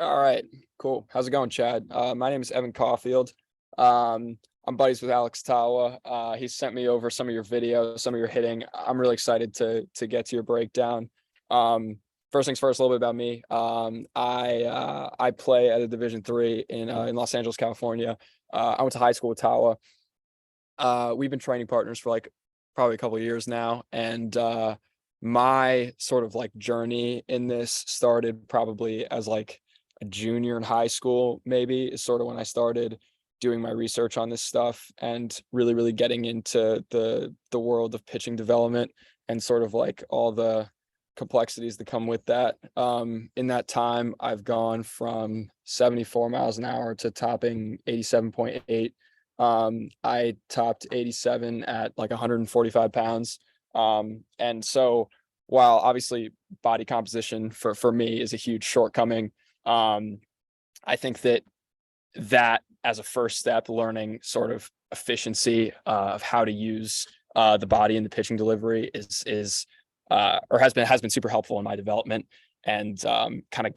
All right, cool. How's it going, Chad? My name is Evan Caulfield. I'm buddies with Alex Tawa. He sent me over some of your videos, some of your hitting. I'm really excited to get to your breakdown. First things first, a little bit about me. I play at a Division III in Los Angeles, California. I went to high school with Tawa. We've been training partners for like probably a couple of years now, and my sort of like journey in this started probably as like a junior in high school, maybe, is sort of when I started doing my research on this stuff and really getting into the world of pitching development and sort of like all the complexities that come with that. In that time, I've gone from 74 miles an hour to topping 87.8. I topped 87 at like 145 pounds. And so while obviously body composition for me is a huge shortcoming, I think that as a first step, learning sort of efficiency of how to use the body in the pitching delivery is or has been super helpful in my development, and kind of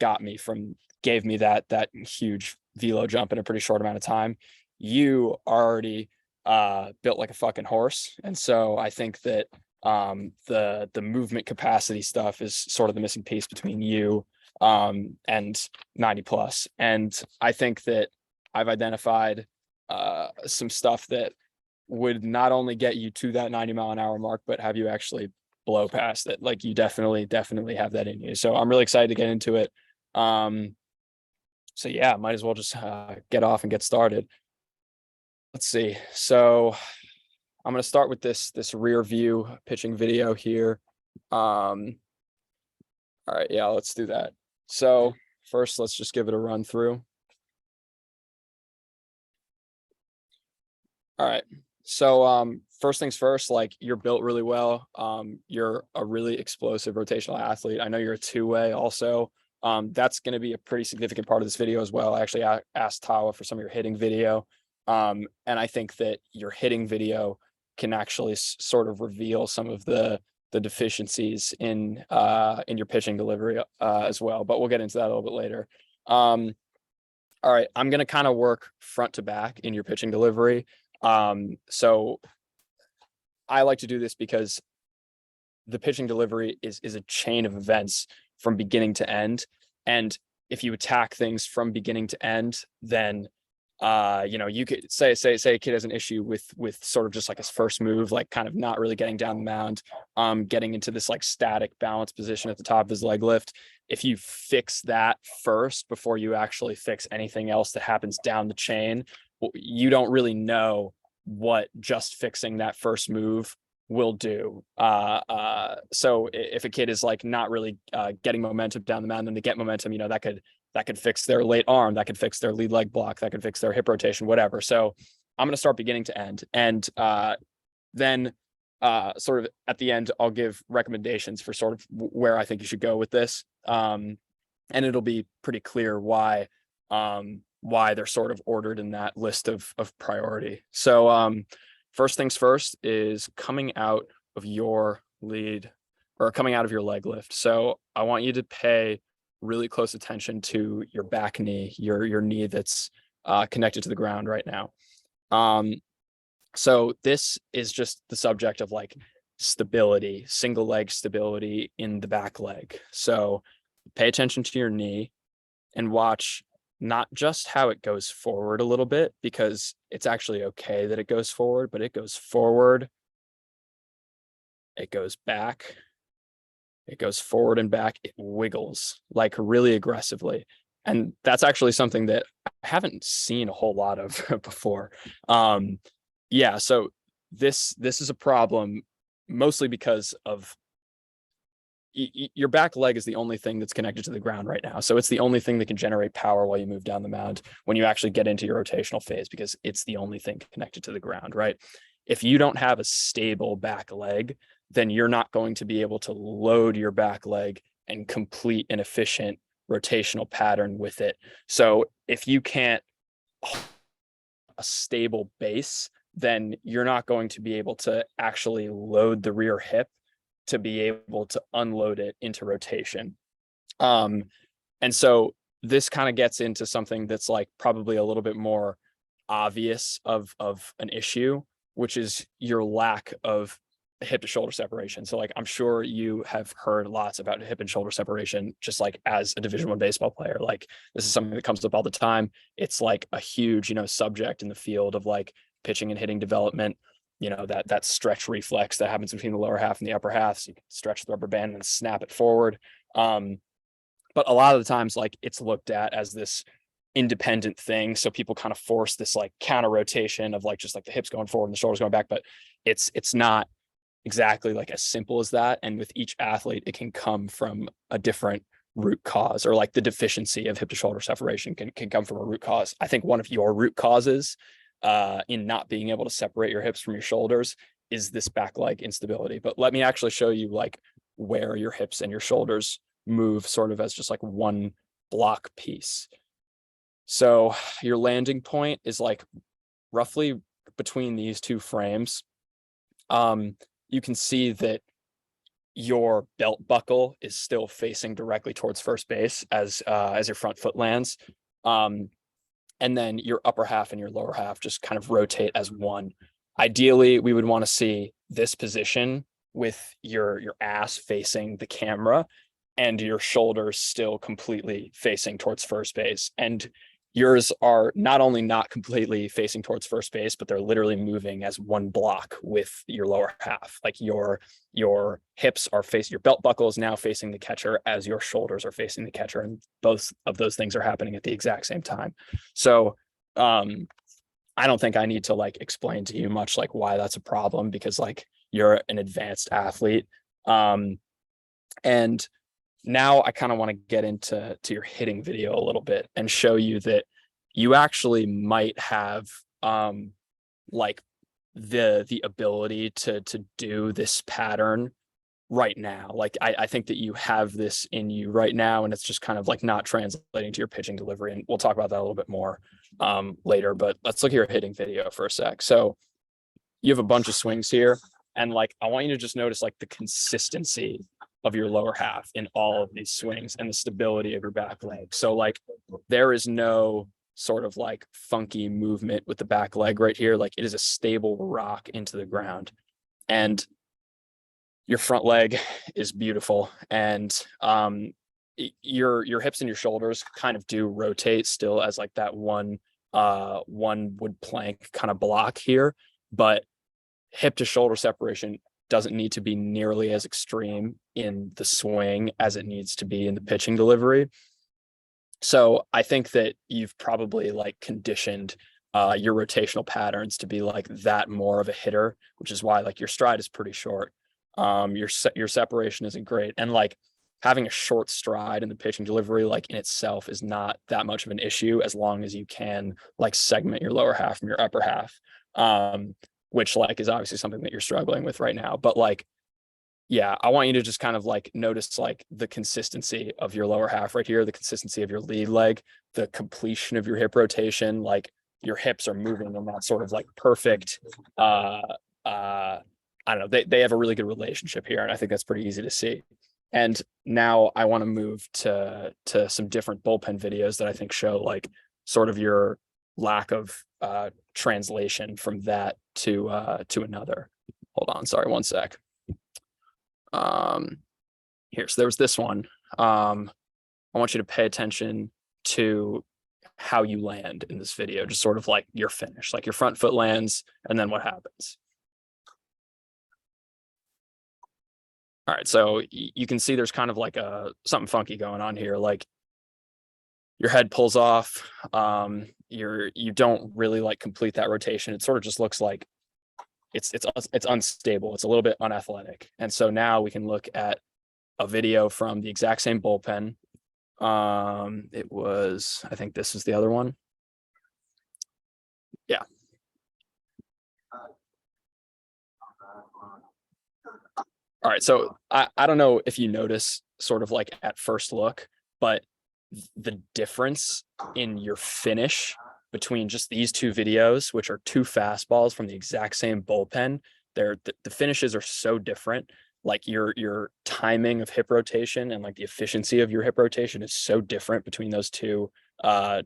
gave me that huge velo jump in a pretty short amount of time. You already built like a fucking horse, and so I think that the movement capacity stuff is sort of the missing piece between you and 90 plus. And I think that I've identified some stuff that would not only get you to that 90-mile-an-hour mark, but have you actually blow past it. Like, you definitely have that in you. So I'm really excited to get into it. So yeah, might as well just get off and get started. Let's see. So I'm going to start with this rear view pitching video here. All right, yeah, let's do that. So first, let's just give it a run through. All right. So first things first, like, you're built really well. You're a really explosive rotational athlete. I know you're a two-way also. That's going to be a pretty significant part of this video as well. I actually asked Tawa for some of your hitting video. And I think that your hitting video can actually sort of reveal some of the deficiencies in your pitching delivery as well. But we'll get into that a little bit later. All right, I'm going to kind of work front to back in your pitching delivery. So I like to do this because the pitching delivery is a chain of events from beginning to end. And if you attack things from beginning to end, then you could say a kid has an issue with sort of just like his first move, like kind of not really getting down the mound, getting into this like static balance position at the top of his leg lift. If you fix that first before you actually fix anything else that happens down the chain, you don't really know what just fixing that first move will do. So if a kid is like not really getting momentum down the mound, then they get momentum, that could fix their late arm, that could fix their lead leg block, that could fix their hip rotation, whatever. So I'm going to start beginning to end. And then sort of at the end, I'll give recommendations for sort of where I think you should go with this. And it'll be pretty clear why they're sort of ordered in that list of priority. So first things first is coming out of your lead, or coming out of your leg lift. So I want you to pay really close attention to your back knee, your knee that's connected to the ground right now. So this is just the subject of like stability, single leg stability in the back leg. So pay attention to your knee and watch not just how it goes forward a little bit, because it's actually okay that it goes forward, but it goes forward, it goes back, it goes forward and back, it wiggles like really aggressively. And that's actually something that I haven't seen a whole lot of before. Yeah, so this is a problem mostly because of your back leg is the only thing that's connected to the ground right now. So it's the only thing that can generate power while you move down the mound when you actually get into your rotational phase, because it's the only thing connected to the ground, right? If you don't have a stable back leg, then you're not going to be able to load your back leg and complete an efficient rotational pattern with it. So if you can't a stable base, then you're not going to be able to actually load the rear hip to be able to unload it into rotation. And so this kind of gets into something that's like probably a little bit more obvious of an issue, which is your lack of hip to shoulder separation. So like, I'm sure you have heard lots about hip and shoulder separation, just like as a Division I baseball player. Like, this is something that comes up all the time. It's like a huge, subject in the field of like pitching and hitting development. That stretch reflex that happens between the lower half and the upper half. So you can stretch the rubber band and snap it forward. But a lot of the times, like, it's looked at as this independent thing. So people kind of force this like counter rotation of like just like the hips going forward and the shoulders going back, but it's not exactly like as simple as that. And with each athlete, it can come from a different root cause, or like the deficiency of hip to shoulder separation can come from a root cause. I think one of your root causes in not being able to separate your hips from your shoulders is this back leg instability. But let me actually show you like where your hips and your shoulders move sort of as just like one block piece. So your landing point is like roughly between these two frames. You can see that your belt buckle is still facing directly towards first base as your front foot lands. And then your upper half and your lower half just kind of rotate as one. Ideally, we would want to see this position with your ass facing the camera and your shoulders still completely facing towards first base. And yours are not only not completely facing towards first base, but they're literally moving as one block with your lower half. Like your hips are facing, your belt buckle is now facing the catcher as your shoulders are facing the catcher. And both of those things are happening at the exact same time. So I don't think I need to like explain to you much like why that's a problem, because like you're an advanced athlete. And now I kind of want to get into your hitting video a little bit and show you that you actually might have like the ability to do this pattern right now. Like I think that you have this in you right now, and it's just kind of like not translating to your pitching delivery. And we'll talk about that a little bit more later, but let's look at your hitting video for a sec. So you have a bunch of swings here, and like I want you to just notice like the consistency of your lower half in all of these swings and the stability of your back leg. So like there is no sort of like funky movement with the back leg right here. Like it is a stable rock into the ground, and your front leg is beautiful. And your hips and your shoulders kind of do rotate still as like that one wood plank kind of block here, but hip to shoulder separation doesn't need to be nearly as extreme in the swing as it needs to be in the pitching delivery. So I think that you've probably like conditioned your rotational patterns to be like that more of a hitter, which is why like your stride is pretty short. Your separation isn't great. And like having a short stride in the pitching delivery, like in itself is not that much of an issue as long as you can like segment your lower half from your upper half. Which like is obviously something that you're struggling with right now. But like, yeah, I want you to just kind of like notice like the consistency of your lower half right here, the consistency of your lead leg, the completion of your hip rotation, like your hips are moving in that sort of like perfect, I don't know, they have a really good relationship here. And I think that's pretty easy to see. And now I want to move to some different bullpen videos that I think show like sort of your lack of translation from that to another. Hold on, sorry, one sec. Here, so there was this one. I want you to pay attention to how you land in this video, just sort of like your finish, like your front foot lands, and then what happens. All right, so you can see there's kind of like something funky going on here. Like your head pulls off. You don't really like complete that rotation. It sort of just looks like it's unstable. It's a little bit unathletic. And so now we can look at a video from the exact same bullpen. It was, I think this is the other one. Yeah. All right, so I don't know if you notice sort of like at first look, but the difference in your finish between just these two videos, which are two fastballs from the exact same bullpen, the finishes are so different like your timing of hip rotation and like the efficiency of your hip rotation is so different between those two,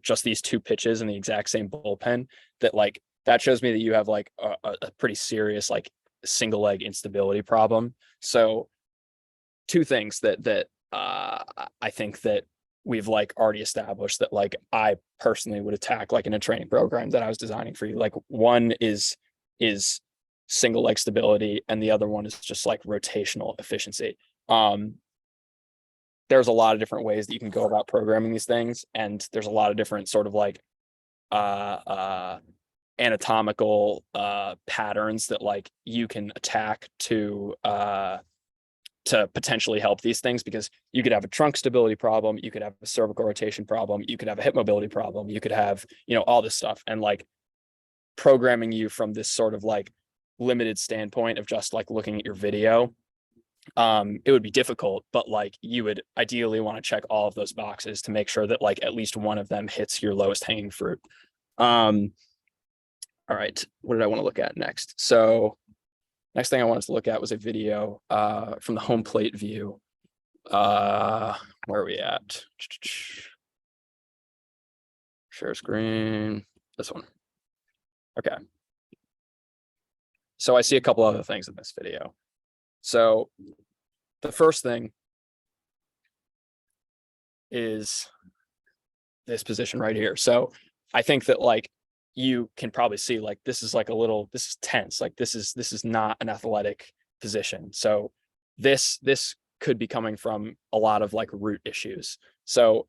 just these two pitches in the exact same bullpen, that like that shows me that you have like a pretty serious like single leg instability problem. So two things that I think that we've like already established that like I personally would attack like in a training program that I was designing for you. Like one is single leg stability, and the other one is just like rotational efficiency. Um, there's a lot of different ways that you can go about programming these things, and there's a lot of different sort of like uh uh anatomical patterns that like you can attack to potentially help these things, because you could have a trunk stability problem, you could have a cervical rotation problem, you could have a hip mobility problem, you could have, you know, all this stuff. And like programming you from this sort of like limited standpoint of just like looking at your video, it would be difficult, but like you would ideally want to check all of those boxes to make sure that like at least one of them hits your lowest hanging fruit. All right, what did I want to look at next? So next thing I wanted to look at was a video from the home plate view. Where are we at? Share screen, this one. Okay. So I see a couple other things in this video. So the first thing is this position right here. So I think that like you can probably see like this is like a little, this is tense, like this is not an athletic position. So this could be coming from a lot of like root issues. So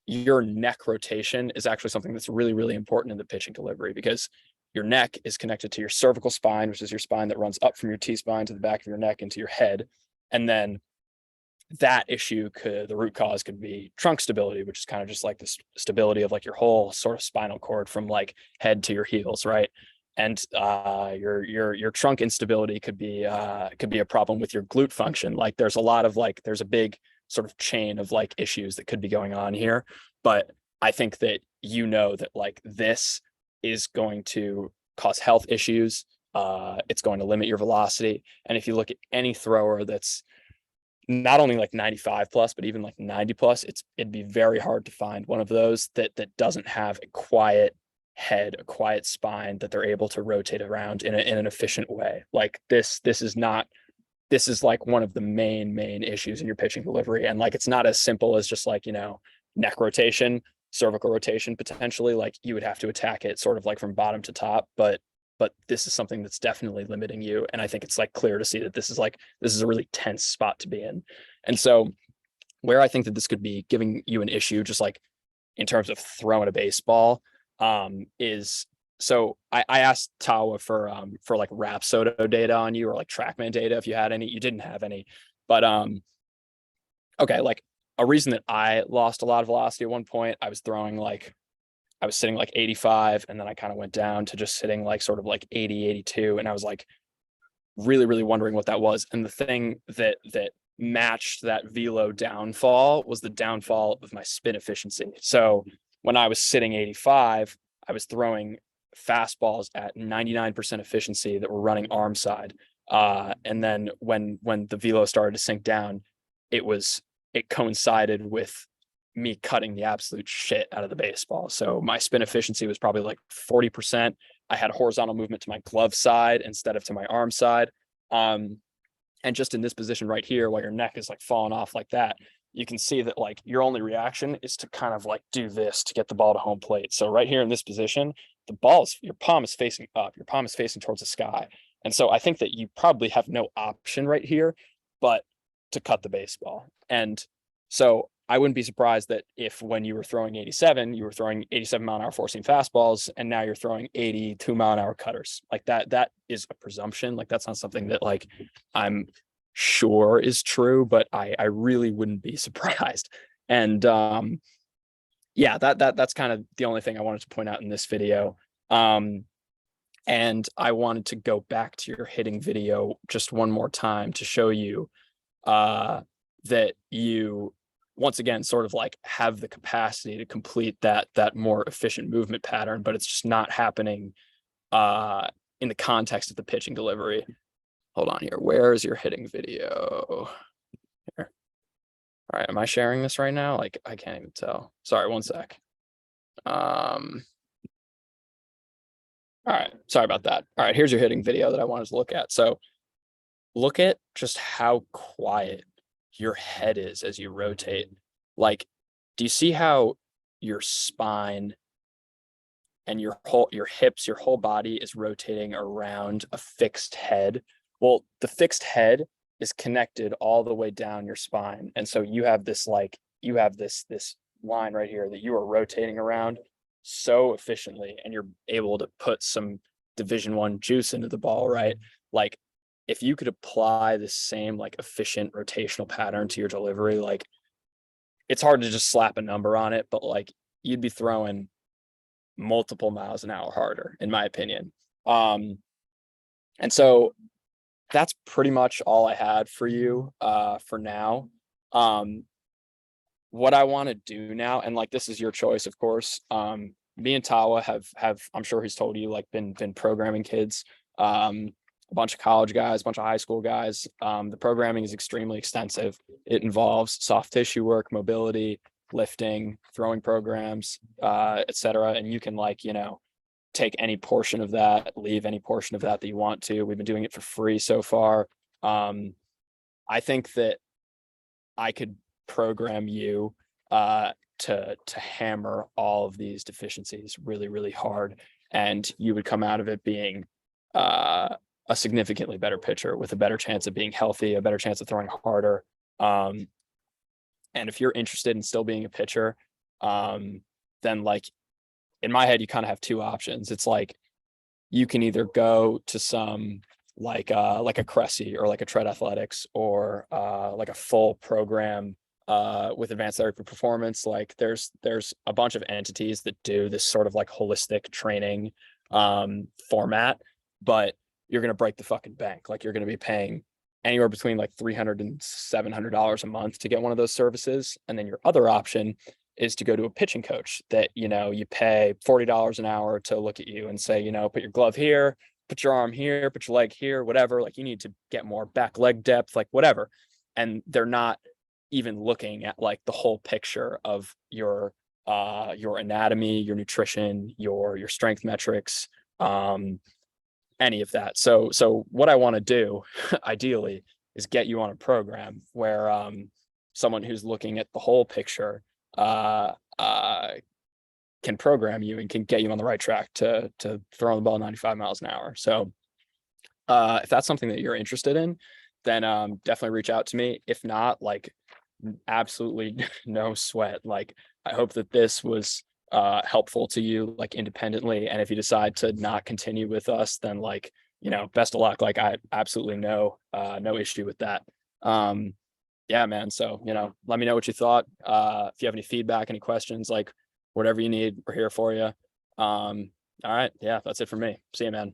your neck rotation is actually something that's really, really important in the pitching delivery, because your neck is connected to your cervical spine, which is your spine that runs up from your T-spine to the back of your neck into your head. And then that issue the root cause could be trunk stability, which is kind of just like the stability of like your whole sort of spinal cord from like head to your heels, right? And your trunk instability could be a problem with your glute function. Like there's a big sort of chain of like issues that could be going on here. But I think that you know that like this is going to cause health issues. It's going to limit your velocity. And if you look at any thrower that's not only like 95 plus, but even like 90 plus, it'd be very hard to find one of those that doesn't have a quiet head, a quiet spine that they're able to rotate around in an efficient way. Like this is like one of the main issues in your pitching delivery. And like it's not as simple as just like, you know, neck rotation, cervical rotation potentially. Like you would have to attack it sort of like from bottom to top, but this is something that's definitely limiting you. And I think it's like clear to see that this is a really tense spot to be in. And so where I think that this could be giving you an issue, just like in terms of throwing a baseball, is, so I asked Tawa for like Rapsodo data on you, or like TrackMan data if you had any. You didn't have any, but okay, like a reason that I lost a lot of velocity at one point, I was sitting like 85, and then I kind of went down to just sitting like sort of like 80, 82. And I was like really, really wondering what that was. And the thing that matched that velo downfall was the downfall of my spin efficiency. So when I was sitting 85, I was throwing fastballs at 99% efficiency that were running arm side. And then when the velo started to sink down, it coincided with me cutting the absolute shit out of the baseball. So my spin efficiency was probably like 40%. I had horizontal movement to my glove side instead of to my arm side. And just in this position right here, while your neck is like falling off like that, you can see that like your only reaction is to kind of like do this to get the ball to home plate. So right here in this position, your palm is facing up, your palm is facing towards the sky. And so I think that you probably have no option right here, but to cut the baseball. And so I wouldn't be surprised that if when you were throwing 87, you were throwing 87 mile an hour four seam fastballs, and now you're throwing 82 mile an hour cutters. Like that is a presumption. Like that's not something that like I'm sure is true, but I really wouldn't be surprised. And yeah, that's kind of the only thing I wanted to point out in this video. And I wanted to go back to your hitting video just one more time to show you that you once again sort of like have the capacity to complete that more efficient movement pattern, but it's just not happening in the context of the pitching delivery. hold on here. Where is your hitting video? Here. All right, am I sharing this right now? Like, I can't even tell. Sorry, one sec. All right, sorry about that. All right, here's your hitting video that I wanted to look at. So look at just how quiet your head is as you rotate. Like, do you see how your spine and your hips, your whole body is rotating around a fixed head? Well, the fixed head is connected all the way down your spine. And so you have this this line right here that you are rotating around so efficiently, and you're able to put some Division 1 juice into the ball, right? Like, if you could apply the same like efficient rotational pattern to your delivery, like, it's hard to just slap a number on it, but like, you'd be throwing multiple miles an hour harder, in my opinion. And so that's pretty much all I had for you for now. What I want to do now, and like, this is your choice, of course. Me and Tawa have I'm sure he's told you, like, been programming kids, a bunch of college guys, a bunch of high school guys. The programming is extremely extensive. It involves soft tissue work, mobility, lifting, throwing programs, etc. And you can, like, take any portion of that, leave any portion of that you want to. We've been doing it for free so far. I think that I could program you to hammer all of these deficiencies really, really hard, and you would come out of it being a significantly better pitcher with a better chance of being healthy, a better chance of throwing harder. And if you're interested in still being a pitcher, then, like, in my head, you kind of have two options. It's like, you can either go to some like a Cressy or like a Tread Athletics, or like a full program with advanced therapy performance. Like, there's a bunch of entities that do this sort of like holistic training format, but you're going to break the fucking bank. Like, you're going to be paying anywhere between like $300 and $700 a month to get one of those services. And then your other option is to go to a pitching coach that, you pay $40 an hour to look at you and say, put your glove here, put your arm here, put your leg here, whatever. Like, you need to get more back leg depth, like whatever. And they're not even looking at like the whole picture of your anatomy, your nutrition, your strength metrics, any of that. So what I want to do ideally is get you on a program where someone who's looking at the whole picture can program you and can get you on the right track to throw the ball 95 miles an hour. So if that's something that you're interested in, then definitely reach out to me. If not, like, absolutely no sweat. Like, I hope that this was helpful to you, like, independently. And if you decide to not continue with us, then, like, best of luck. Like, I absolutely no issue with that. Yeah, man. So, let me know what you thought. If you have any feedback, any questions, like, whatever you need, we're here for you. All right. Yeah, that's it for me. See you, man.